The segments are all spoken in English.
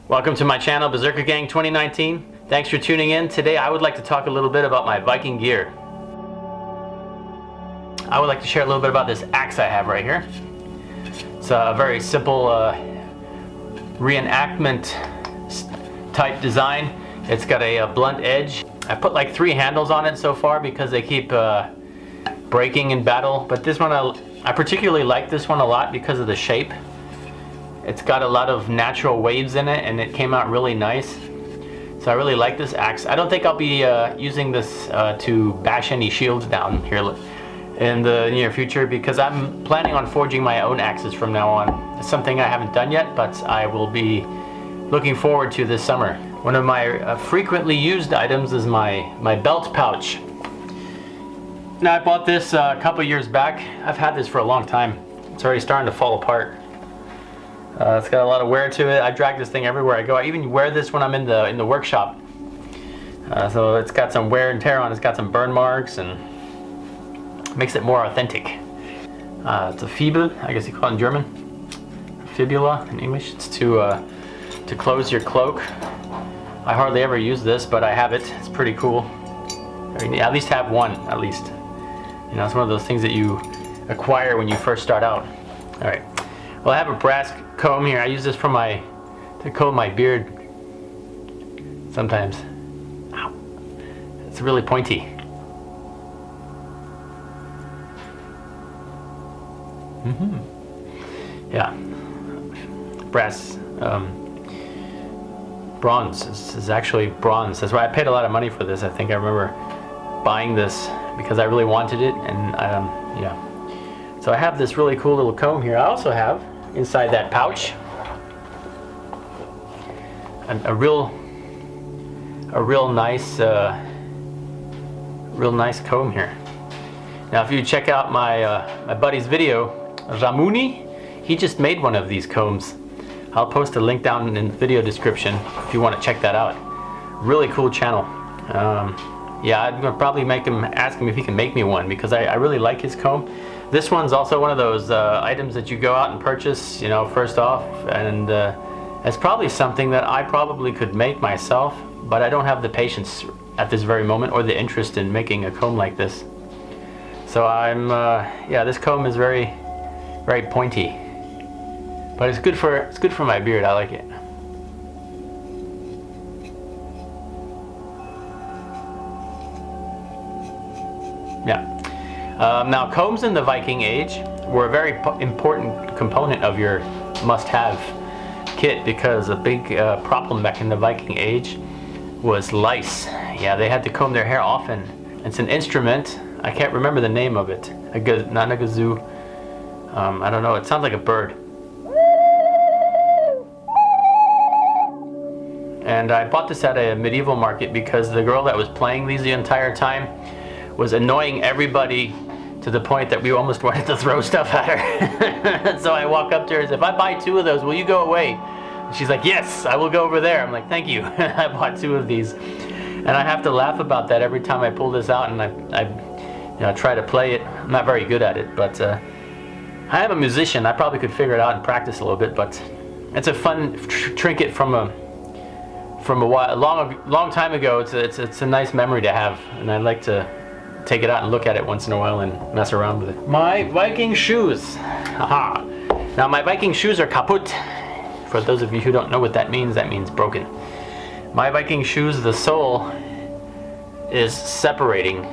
Welcome to my channel, Berserker Gang 2019. Thanks for tuning in. Today I would like to talk a little bit about my Viking gear. I would like to share a little bit about this axe I have right here. It's a very simple reenactment type design. It's got a blunt edge. I put like 3 handles on it so far because they keep breaking in battle. But this one, I particularly like this one a lot because of the shape. It's got a lot of natural waves in it and it came out really nice. So I really like this axe. I don't think I'll be using this to bash any shields down here in the near future because I'm planning on forging my own axes from now on. It's something I haven't done yet, but I will be looking forward to this summer. One of my frequently used items is my belt pouch. Now I bought this a couple years back. I've had this for a long time. It's already starting to fall apart. It's got a lot of wear to it. I drag this thing everywhere I go. I even wear this when I'm in the workshop. So it's got some wear and tear on it. It's got some burn marks and makes it more authentic. It's a Fibel, I guess you call it in German. Fibula in English. It's to close your cloak. I hardly ever use this, but I have it. It's pretty cool. You at least have one, at least. You know, it's one of those things that you acquire when you first start out. All right. Well, I have a brass comb here. I use this for to comb my beard sometimes. Ow. It's really pointy. Yeah. Brass. Bronze. This is actually bronze. That's why I paid a lot of money for this. I think I remember buying this because I really wanted it, and yeah. So I have this really cool little comb here. I also have inside that pouch a real nice comb here. Now, if you check out my buddy's video, Ramuni, he just made one of these combs. I'll post a link down in the video description if you want to check that out. Really cool channel. Yeah, I'm gonna probably ask him if he can make me one because I really like his comb. This one's also one of those items that you go out and purchase, you know, first off, and it's probably something that I probably could make myself, but I don't have the patience at this very moment or the interest in making a comb like this. So yeah, this comb is very, very pointy, but it's good for my beard. I like it. Yeah. Now, combs in the Viking Age were a very important component of your must-have kit because a big problem back in the Viking Age was lice. Yeah, they had to comb their hair often. It's an instrument. I can't remember the name of it. Not a kazoo. I don't know. It sounds like a bird. And I bought this at a medieval market because the girl that was playing these the entire time was annoying everybody to the point that we almost wanted to throw stuff at her. So I walk up to her and say, if I buy 2 of those, will you go away? And she's like, yes, I will go over there. I'm like, thank you. I bought 2 of these. And I have to laugh about that every time I pull this out and I try to play it. I'm not very good at it, but I am a musician. I probably could figure it out and practice a little bit, but it's a fun trinket from a long time ago. It's a nice memory to have, and I like to take it out and look at it once in a while and mess around with it. My Viking shoes. Aha. Now my Viking shoes are kaput. For those of you who don't know what that means broken. My Viking shoes, the sole is separating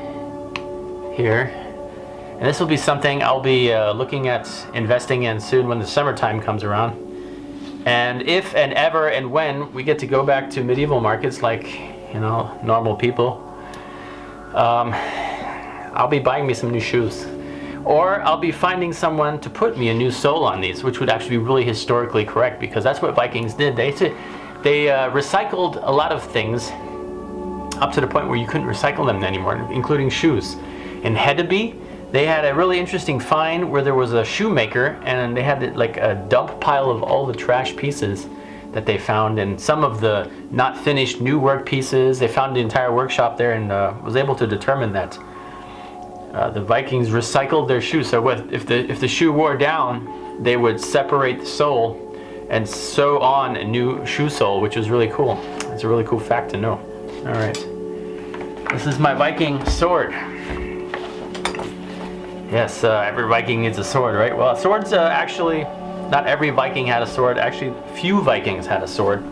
here. And this will be something I'll be looking at investing in soon when the summertime comes around. And if and ever and when we get to go back to medieval markets like, you know, normal people, I'll be buying me some new shoes. Or I'll be finding someone to put me a new sole on these, which would actually be really historically correct because that's what Vikings did. They recycled a lot of things up to the point where you couldn't recycle them anymore, including shoes. In Hedeby, they had a really interesting find where there was a shoemaker and they had like a dump pile of all the trash pieces that they found and some of the not finished new work pieces. They found the entire workshop there and was able to determine that the Vikings recycled their shoes. So if the shoe wore down, they would separate the sole and sew on a new shoe sole, which is really cool. It's a really cool fact to know. All right, this is my Viking sword. Yes, every Viking needs a sword, right? Well, swords actually, not every Viking had a sword. Actually, few Vikings had a sword.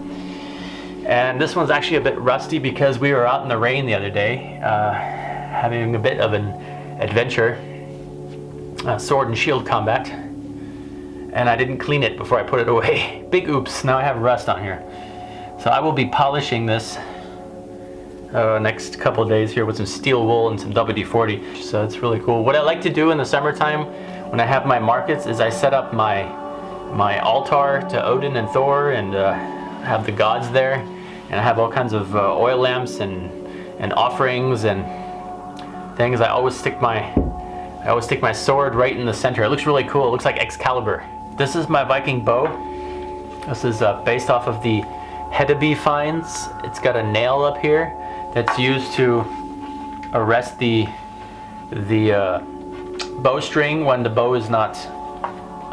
And this one's actually a bit rusty because we were out in the rain the other day, having a bit of an adventure, sword and shield combat. And I didn't clean it before I put it away. Big oops, now I have rust on here. So I will be polishing this next couple of days here with some steel wool and some WD-40. So it's really cool. What I like to do in the summertime when I have my markets is I set up my altar to Odin and Thor, and have the gods there, and I have all kinds of oil lamps and offerings and things. I always stick my sword right in the center. It looks really cool. It looks like Excalibur. This is my Viking bow. This is based off of the Hedeby finds. It's got a nail up here that's used to arrest the bowstring when the bow is not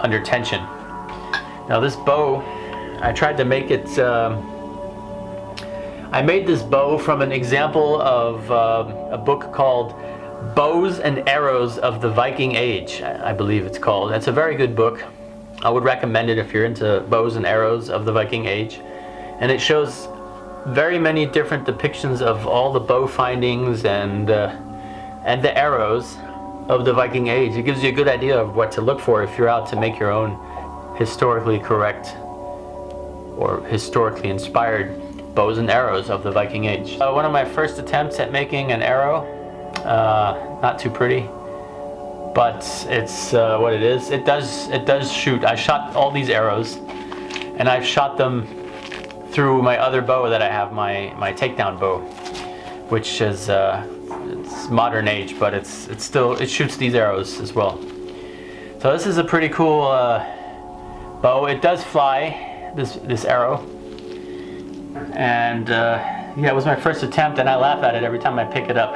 under tension. Now this bow, I tried to make it, I made this bow from an example of a book called Bows and Arrows of the Viking Age, I believe it's called. It's a very good book. I would recommend it if you're into bows and arrows of the Viking Age. And it shows very many different depictions of all the bow findings and the arrows of the Viking Age. It gives you a good idea of what to look for if you're out to make your own historically correct or historically inspired bows and arrows of the Viking Age. One of my first attempts at making an arrow, not too pretty, but it's what it is. It does shoot. I shot all these arrows, and I've shot them through my other bow that I have, my takedown bow, which is it's modern age, but it shoots these arrows as well. So this is a pretty cool bow. It does fly, this arrow, and yeah, it was my first attempt, and I laugh at it every time I pick it up.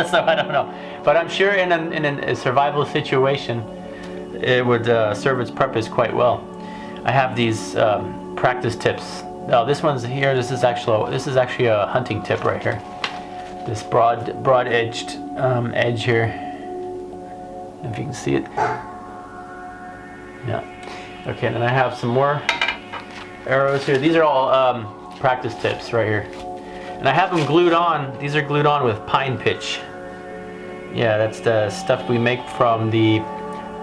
So I don't know, but I'm sure in a survival situation it would serve its purpose quite well. I have these practice tips. Oh, this one's here. This is actually a hunting tip right here. This broad-edged edge here. If you can see it. Yeah. Okay, and then I have some more arrows here. These are all practice tips right here. And I have them glued on. These are glued on with pine pitch. Yeah, that's the stuff we make from the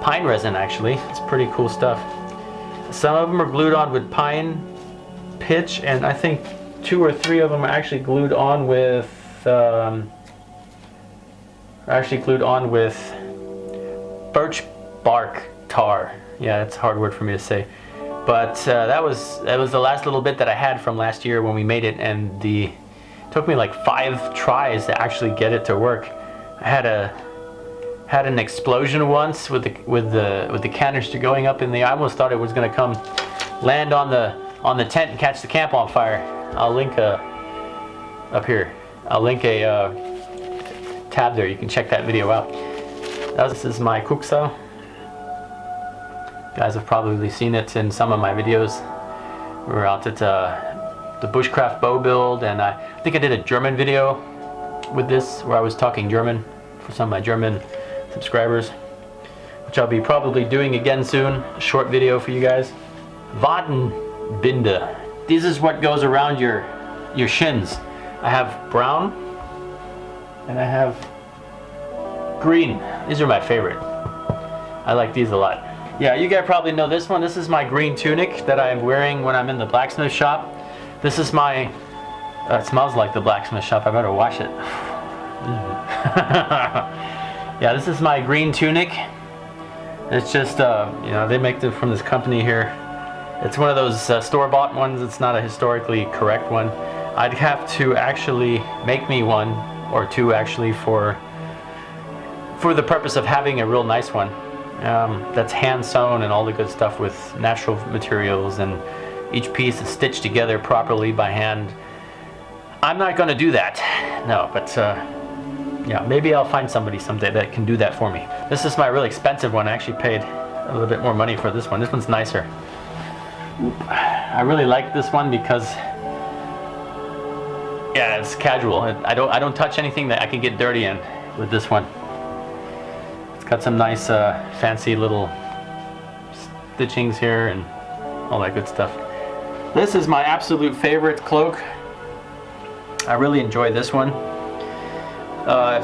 pine resin, actually. It's pretty cool stuff. Some of them are glued on with pine pitch, and I think 2 or 3 of them are actually glued on with birch bark tar. Yeah, that's a hard word for me to say. But that was the last little bit that I had from last year when we made it, and it took me like 5 tries to actually get it to work. I had an explosion once with the canister going up in the. I almost thought it was going to come land on the tent and catch the camp on fire. I'll link up here. I'll link a tab there. You can check that video out. This is my kuksa. You guys have probably seen it in some of my videos. We were out at the bushcraft bow build, and I think I did a German video with this where I was talking German for some of my German subscribers, which I'll be probably doing again soon. A short video for you guys. Wadenbinde. This is what goes around your shins. I have brown and I have green. These are my favorite. I like these a lot. Yeah, you guys probably know this one. This is my green tunic that I'm wearing when I'm in the blacksmith shop. This is my, it smells like the blacksmith shop. I better wash it. Yeah, this is my green tunic. It's just, you know, they make them from this company here. It's one of those store-bought ones. It's not a historically correct one. I'd have to actually make me one or two actually for the purpose of having a real nice one. That's hand sewn and all the good stuff with natural materials, and each piece is stitched together properly by hand. I'm not going to do that, no, but yeah, maybe I'll find somebody someday that can do that for me. This is my really expensive one. I actually paid a little bit more money for this one. This one's nicer. I really like this one because, yeah, it's casual. I don't touch anything that I can get dirty in with this one. It's got some nice fancy little stitchings here and all that good stuff. This is my absolute favorite cloak. I really enjoy this one.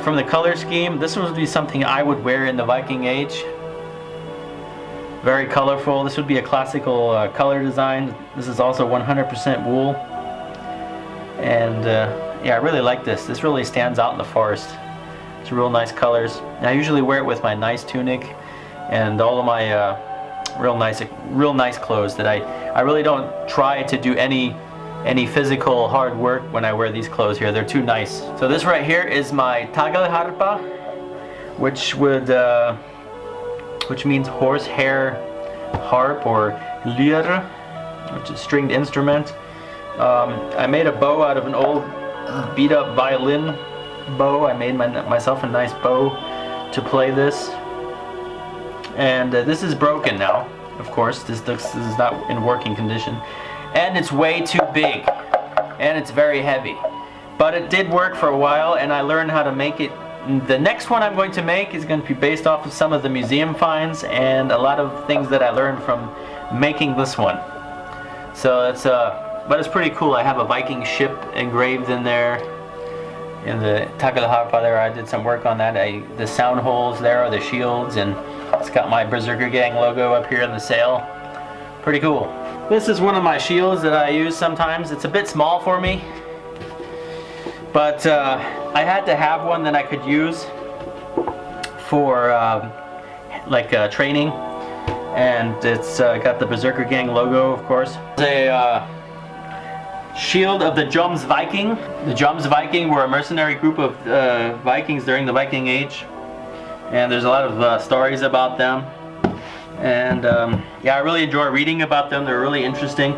From the color scheme, this would be something I would wear in the Viking Age. Very colorful. This would be a classical color design. This is also 100% wool. And yeah, I really like this. This really stands out in the forest. It's real nice colors. And I usually wear it with my nice tunic and all of my real nice clothes that I really don't try to do any physical hard work when I wear these clothes here. They're too nice. So this right here is my tagelharpa, which means horsehair harp, or lyre, which is stringed instrument. I made a bow out of an old beat up violin bow. I made myself a nice bow to play this. And this is broken now, of course. This is not in working condition. And it's way too big. And it's very heavy. But it did work for a while, and I learned how to make it. The next one I'm going to make is going to be based off of some of the museum finds and a lot of things that I learned from making this one. So it's but it's pretty cool. I have a Viking ship engraved in there. In the tagelharpa there, I did some work on that. The sound holes there are the shields, and it's got my Berserker Gang logo up here in the sail. Pretty cool. This is one of my shields that I use sometimes. It's a bit small for me, but I had to have one that I could use for training, and it's got the Berserker Gang logo, of course. It's a shield of the Joms Viking. The Joms Viking were a mercenary group of Vikings during the Viking Age, and there's a lot of stories about them. And yeah, I really enjoy reading about them. They're really interesting.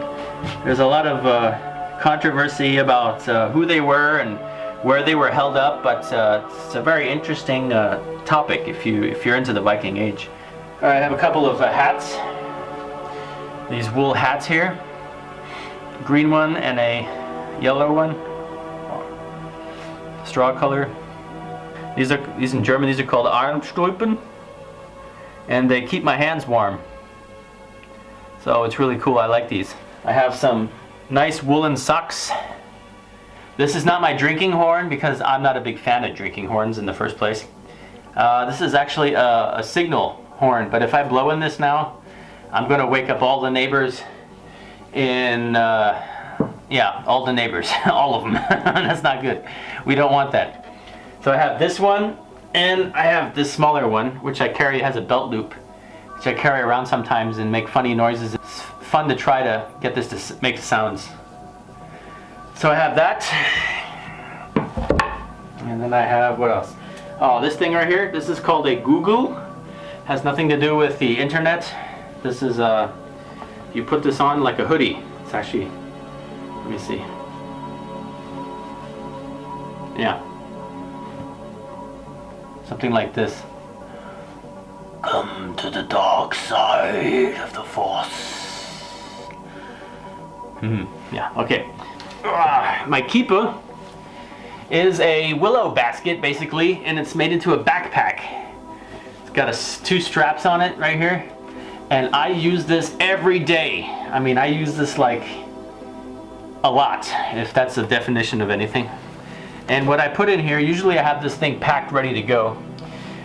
There's a lot of controversy about who they were and where they were held up, but it's a very interesting topic if you're into the Viking Age. All right, I have a couple of hats. These wool hats here. Green one and a yellow one. Straw color. These in German, these are called Armstulpen, and they keep my hands warm. So it's really cool. I like these. I have some nice woolen socks. This is not my drinking horn because I'm not a big fan of drinking horns in the first place. This is actually a signal horn, but if I blow in this now, I'm going to wake up all the neighbors in, yeah, all the neighbors, all of them. That's not good. We don't want that. So I have this one, and I have this smaller one, which I carry. It has a belt loop, which I carry around sometimes and make funny noises. It's fun to try to get this to make sounds. So I have that, and then I have, what else? Oh, this thing right here. This is called a Google. Has nothing to do with the internet. This is you put this on like a hoodie. It's actually, let me see. Yeah. Something like this. Come to the dark side of the Force. Yeah, okay. My keeper is a willow basket, basically, and it's made into a backpack. It's got two straps on it right here, and I use this every day. I mean, I use this like a lot, if that's the definition of anything. And what I put in here, usually I have this thing packed ready to go.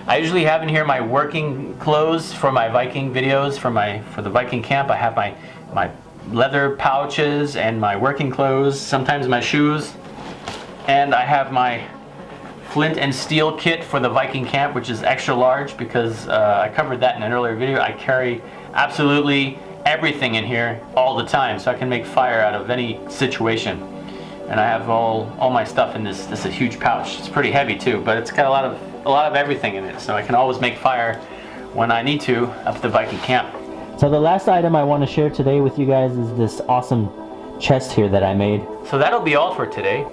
I usually have in here my working clothes for my Viking videos, for the Viking camp. I have my leather pouches and my working clothes, sometimes my shoes, and I have my Flint and Steel Kit for the Viking camp, which is extra large because I covered that in an earlier video. I carry absolutely everything in here all the time, so I can make fire out of any situation. And I have all my stuff in this. This is a huge pouch. It's pretty heavy too, but it's got a lot of everything in it, so I can always make fire when I need to up at the Viking camp. So the last item I want to share today with you guys is this awesome chest here that I made. So that'll be all for today.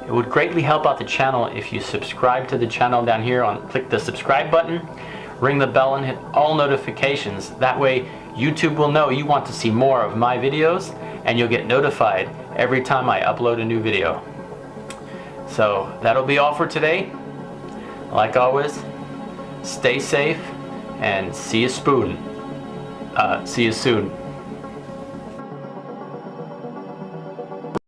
It would greatly help out the channel if you subscribe to the channel down here. Click the subscribe button, ring the bell, and hit all notifications. That way YouTube will know you want to see more of my videos, and you'll get notified every time I upload a new video. So that'll be all for today. Like always, stay safe and see you soon.